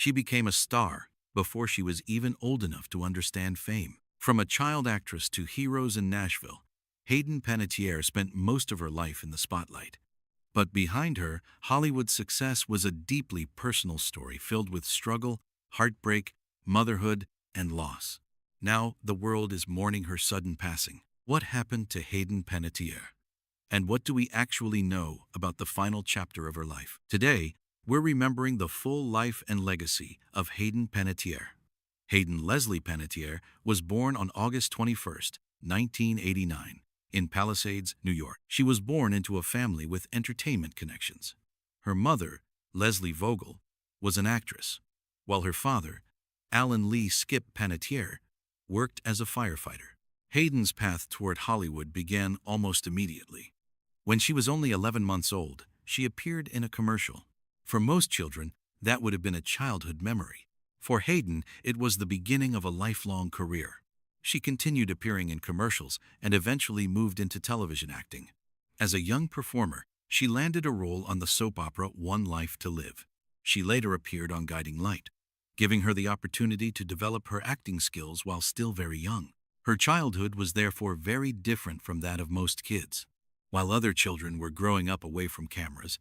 She became a star before she was even old enough to understand fame. From a child actress to heroes in Nashville, Hayden Panettiere spent most of her life in the spotlight. But behind her, Hollywood's success was a deeply personal story filled with struggle, heartbreak, motherhood, and loss. Now, the world is mourning her sudden passing. What happened to Hayden Panettiere? And what do we actually know about the final chapter of her life? Today, we're remembering the full life and legacy of Hayden Panettiere. Hayden Leslie Panettiere was born on August 21, 1989, in Palisades, New York. She was born into a family with entertainment connections. Her mother, Leslie Vogel, was an actress, while her father, Alan Lee Skip Panettiere, worked as a firefighter. Hayden's path toward Hollywood began almost immediately. When she was only 11 months old, she appeared in a commercial. For most children, that would have been a childhood memory. For Hayden, it was the beginning of a lifelong career. She continued appearing in commercials and eventually moved into television acting. As a young performer, she landed a role on the soap opera One Life to Live. She later appeared on Guiding Light, giving her the opportunity to develop her acting skills while still very young. Her childhood was therefore very different from that of most kids. While other children were growing up away from cameras,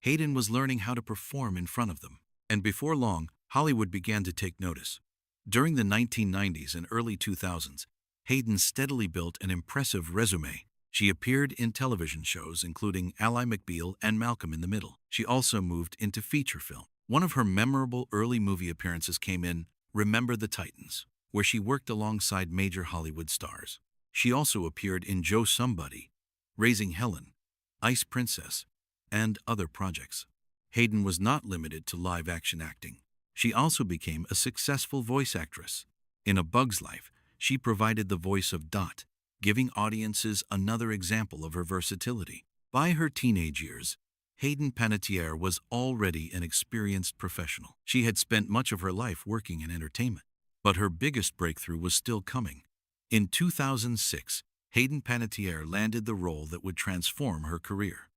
Hayden was learning how to perform in front of them. And before long, Hollywood began to take notice. During the 1990s and early 2000s, Hayden steadily built an impressive resume. She appeared in television shows including Ally McBeal and Malcolm in the Middle. She also moved into feature film. One of her memorable early movie appearances came in Remember the Titans, where she worked alongside major Hollywood stars. She also appeared in Joe Somebody, Raising Helen, Ice Princess, and other projects. Hayden was not limited to live-action acting. She also became a successful voice actress. In A Bug's Life, she provided the voice of Dot, giving audiences another example of her versatility. By her teenage years, Hayden Panettiere was already an experienced professional. She had spent much of her life working in entertainment, but her biggest breakthrough was still coming. In 2006, Hayden Panettiere landed the role that would transform her career.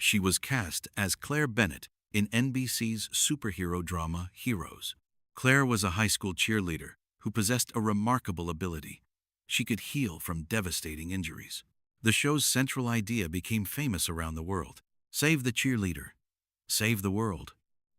She was cast as Claire Bennet in NBC's superhero drama Heroes. Claire was a high school cheerleader who possessed a remarkable ability. She could heal from devastating injuries. The show's central idea became famous around the world. Save the cheerleader, save the world.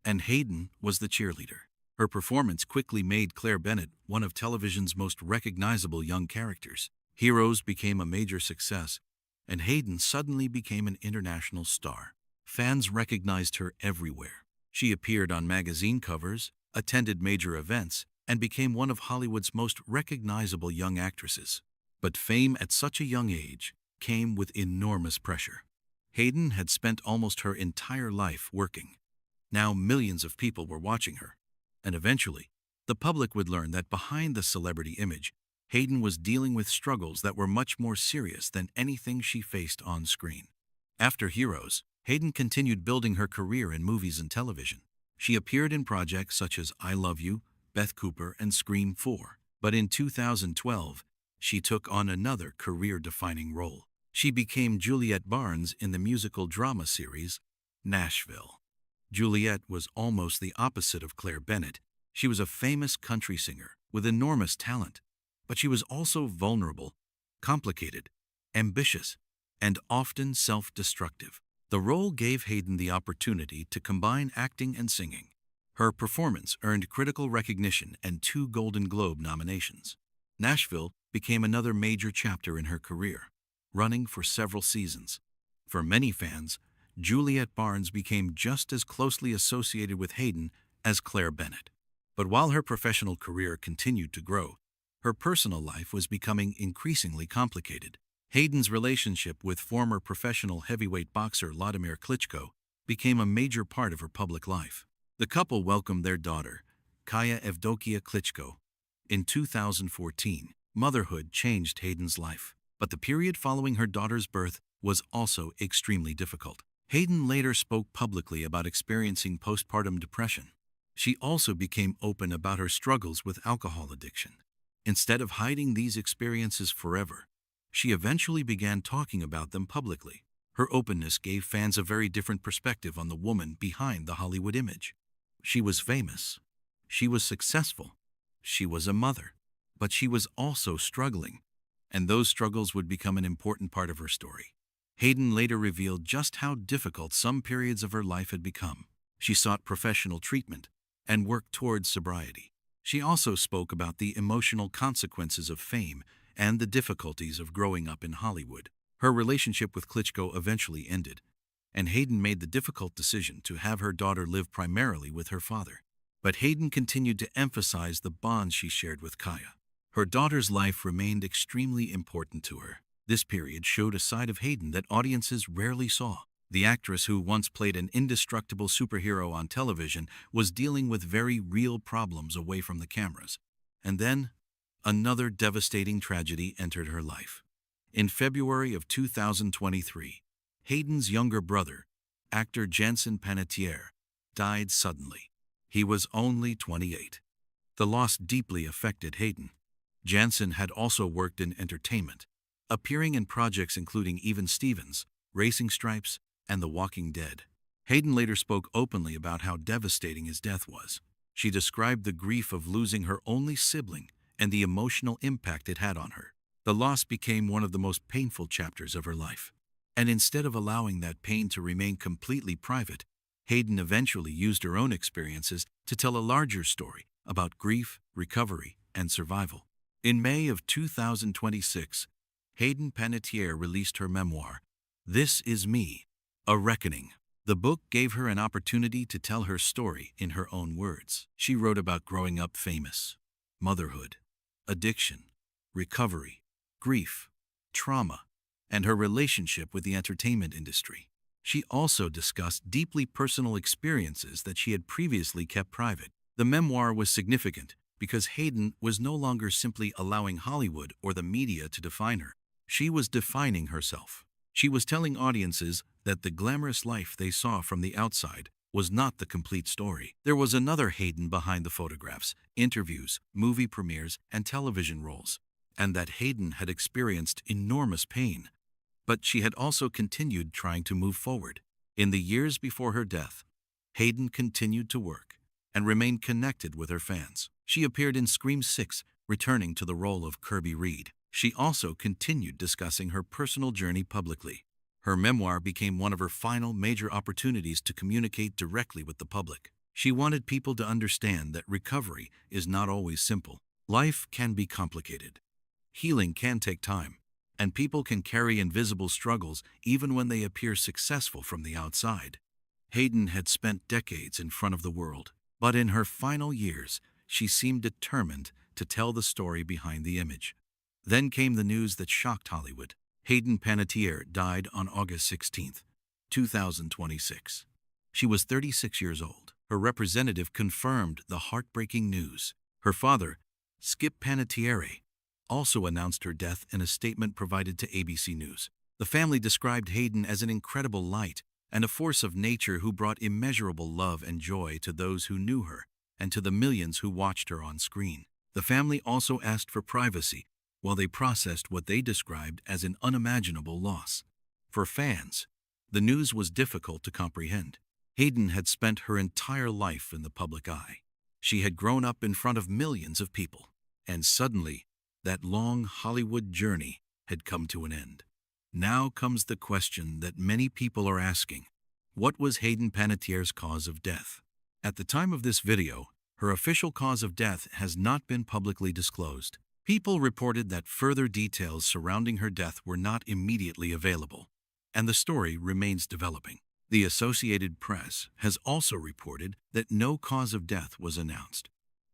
And Hayden was the cheerleader. Her performance quickly made Claire Bennet one of television's most recognizable young characters. Heroes became a major success, and Hayden suddenly became an international star. Fans recognized her everywhere. She appeared on magazine covers, attended major events, and became one of Hollywood's most recognizable young actresses. But fame at such a young age came with enormous pressure. Hayden had spent almost her entire life working. Now millions of people were watching her. And eventually, the public would learn that behind the celebrity image, Hayden was dealing with struggles that were much more serious than anything she faced on screen. After Heroes, Hayden continued building her career in movies and television. She appeared in projects such as I Love You, Beth Cooper, and Scream 4. But in 2012, she took on another career-defining role. She became Juliette Barnes in the musical drama series Nashville. Juliette was almost the opposite of Claire Bennet. She was a famous country singer with enormous talent, but she was also vulnerable, complicated, ambitious, and often self-destructive. The role gave Hayden the opportunity to combine acting and singing. Her performance earned critical recognition and 2 Golden Globe nominations. Nashville became another major chapter in her career, running for several seasons. For many fans, Juliette Barnes became just as closely associated with Hayden as Claire Bennet. But while her professional career continued to grow, her personal life was becoming increasingly complicated. Hayden's relationship with former professional heavyweight boxer Vladimir Klitschko became a major part of her public life. The couple welcomed their daughter, Kaya Evdokia Klitschko. In 2014, motherhood changed Hayden's life, but the period following her daughter's birth was also extremely difficult. Hayden later spoke publicly about experiencing postpartum depression. She also became open about her struggles with alcohol addiction. Instead of hiding these experiences forever, she eventually began talking about them publicly. Her openness gave fans a very different perspective on the woman behind the Hollywood image. She was famous. She was successful. She was a mother. But she was also struggling, and those struggles would become an important part of her story. Hayden later revealed just how difficult some periods of her life had become. She sought professional treatment and worked towards sobriety. She also spoke about the emotional consequences of fame and the difficulties of growing up in Hollywood. Her relationship with Klitschko eventually ended, and Hayden made the difficult decision to have her daughter live primarily with her father. But Hayden continued to emphasize the bond she shared with Kaya. Her daughter's life remained extremely important to her. This period showed a side of Hayden that audiences rarely saw. The actress who once played an indestructible superhero on television was dealing with very real problems away from the cameras. And then, another devastating tragedy entered her life. In February of 2023, Hayden's younger brother, actor Hayden Panettiere, died suddenly. He was only 28. The loss deeply affected Hayden. Jansen had also worked in entertainment, appearing in projects including Even Stevens, Racing Stripes, and The Walking Dead. Hayden later spoke openly about how devastating his death was. She described the grief of losing her only sibling and the emotional impact it had on her. The loss became one of the most painful chapters of her life. And instead of allowing that pain to remain completely private, Hayden eventually used her own experiences to tell a larger story about grief, recovery, and survival. In May of 2026, Hayden Panettiere released her memoir, This Is Me, A Reckoning. The book gave her an opportunity to tell her story in her own words. She wrote about growing up famous, motherhood, addiction, recovery, grief, trauma, and her relationship with the entertainment industry. She also discussed deeply personal experiences that she had previously kept private. The memoir was significant because Hayden was no longer simply allowing Hollywood or the media to define her. She was defining herself. She was telling audiences that the glamorous life they saw from the outside was not the complete story. There was another Hayden behind the photographs, interviews, movie premieres, and television roles, and that Hayden had experienced enormous pain. But she had also continued trying to move forward. In the years before her death, Hayden continued to work and remained connected with her fans. She appeared in Scream 6, returning to the role of Kirby Reed. She also continued discussing her personal journey publicly. Her memoir became one of her final major opportunities to communicate directly with the public. She wanted people to understand that recovery is not always simple. Life can be complicated. Healing can take time, and people can carry invisible struggles even when they appear successful from the outside. Hayden had spent decades in front of the world, but in her final years, she seemed determined to tell the story behind the image. Then came the news that shocked Hollywood. Hayden Panettiere died on August 16, 2026. She was 36 years old. Her representative confirmed the heartbreaking news. Her father, Skip Panettiere, also announced her death in a statement provided to ABC News. The family described Hayden as an incredible light and a force of nature who brought immeasurable love and joy to those who knew her and to the millions who watched her on screen. The family also asked for privacy while they processed what they described as an unimaginable loss. For fans, the news was difficult to comprehend. Hayden had spent her entire life in the public eye. She had grown up in front of millions of people, and suddenly, that long Hollywood journey had come to an end. Now comes the question that many people are asking. What was Hayden Panettiere's cause of death? At the time of this video, her official cause of death has not been publicly disclosed. People reported that further details surrounding her death were not immediately available, and the story remains developing. The Associated Press has also reported that no cause of death was announced.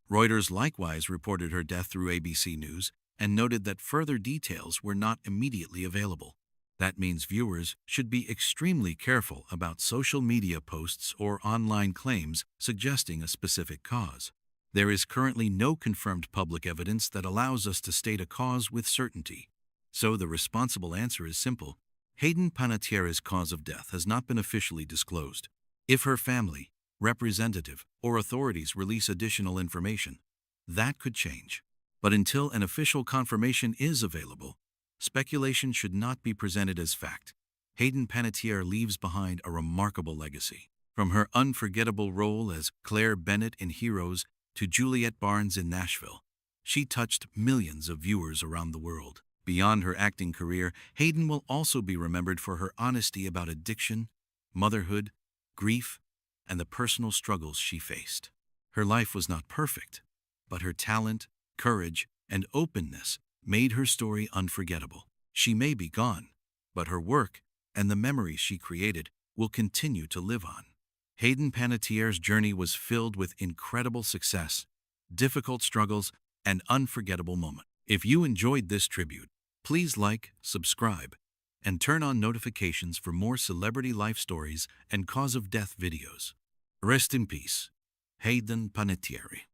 Reuters likewise reported her death through ABC News and noted that further details were not immediately available. That means viewers should be extremely careful about social media posts or online claims suggesting a specific cause. There is currently no confirmed public evidence that allows us to state a cause with certainty. So the responsible answer is simple. Hayden Panettiere's cause of death has not been officially disclosed. If her family, representative, or authorities release additional information, that could change. But until an official confirmation is available, speculation should not be presented as fact. Hayden Panettiere leaves behind a remarkable legacy. From her unforgettable role as Claire Bennet in Heroes to Juliette Barnes in Nashville. She touched millions of viewers around the world. Beyond her acting career, Hayden will also be remembered for her honesty about addiction, motherhood, grief, and the personal struggles she faced. Her life was not perfect, but her talent, courage, and openness made her story unforgettable. She may be gone, but her work and the memories she created will continue to live on. Hayden Panettiere's journey was filled with incredible success, difficult struggles, and unforgettable moments. If you enjoyed this tribute, please like, subscribe, and turn on notifications for more celebrity life stories and cause of death videos. Rest in peace, Hayden Panettiere.